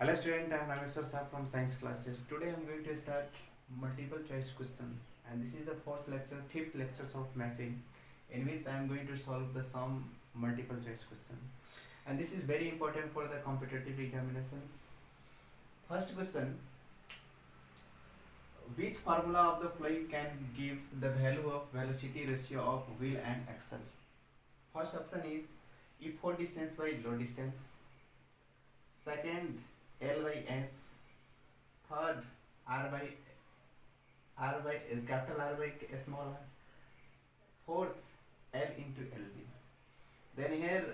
Hello student, I am Rameswar Sir from science classes. Today I am going to start multiple choice question, and this is the fifth lectures of machine, in which I am going to solve the some multiple choice question, and this is very important for the competitive examinations. First question: which formula of the following can give the value of velocity ratio of wheel and axle? First option is effort distance by load distance. Second, L by H. Third, capital R by small r. Fourth, L into LD. Then here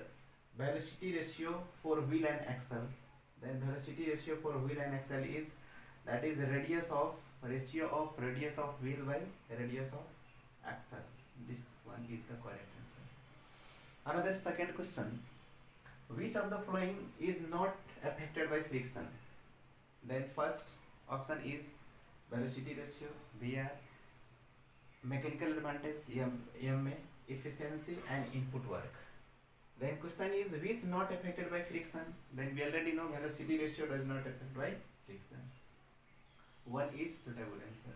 velocity ratio for wheel and axle. Then velocity ratio for wheel and axle is, that is ratio of radius of wheel by radius of axle. This one is the correct answer. Another second question: which of the following is not affected by friction? Then first option is velocity ratio, VR, mechanical advantage, EMA, efficiency and input work. Then question is which not affected by friction? Then we already know velocity ratio does not affect by friction. One is suitable answer.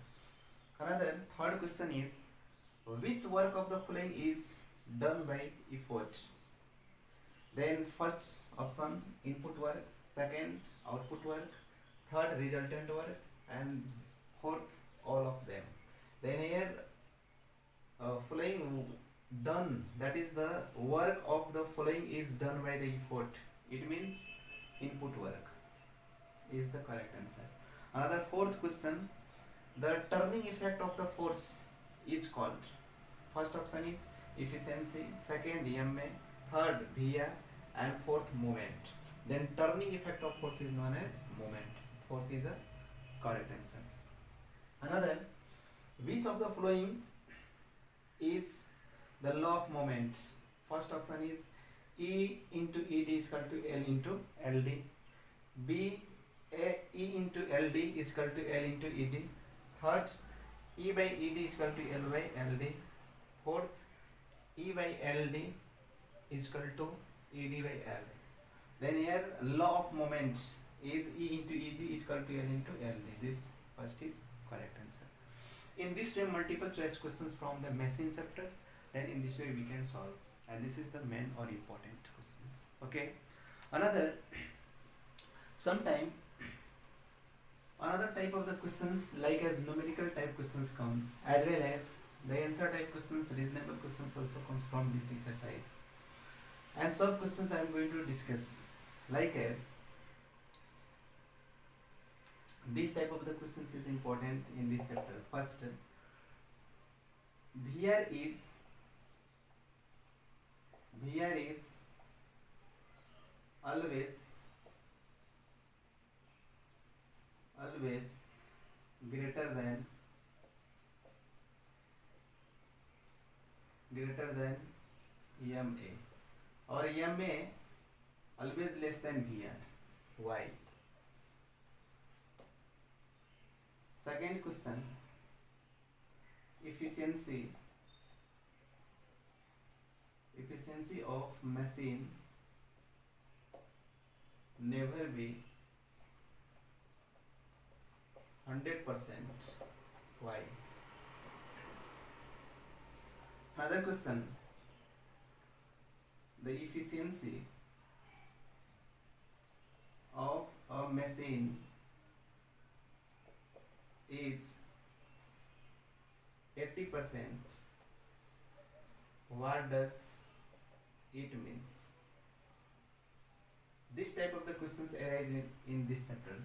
Another third question is which work of the following is done by effort? Then first option input work, second output work, third resultant work, and fourth all of them. Then here following done, that is the work of the following is done by the effort. It means input work is the correct answer. Another fourth question: the turning effect of the force is called. First option is efficiency, second EMA, third VR, and fourth moment. Then turning effect of force is known as moment. Fourth is a correct answer. Another, which of the following is the law of moment? First option is E into ED is equal to L into LD. B, E into LD is equal to L into ED. Third, E by ED is equal to L by LD. Fourth, E by LD is equal to ED by L. Then here law of moment is E into ED is equal to L into LD. This first is correct answer. In this way multiple choice questions from the machine chapter, then in this way we can solve, and this is the main or important questions. Okay. Another type of the questions like as numerical type questions comes, as well as the answer type questions, reasonable questions also comes from this exercise. And some questions I am going to discuss, like as this type of the questions is important in this chapter. First, VR is always greater than EMA, or EMA always less than VR. Why? Second question: efficiency of machine never be 100%. Why? Another question: the efficiency of a machine is 80%. What does it means? This type of the questions arise in this chapter.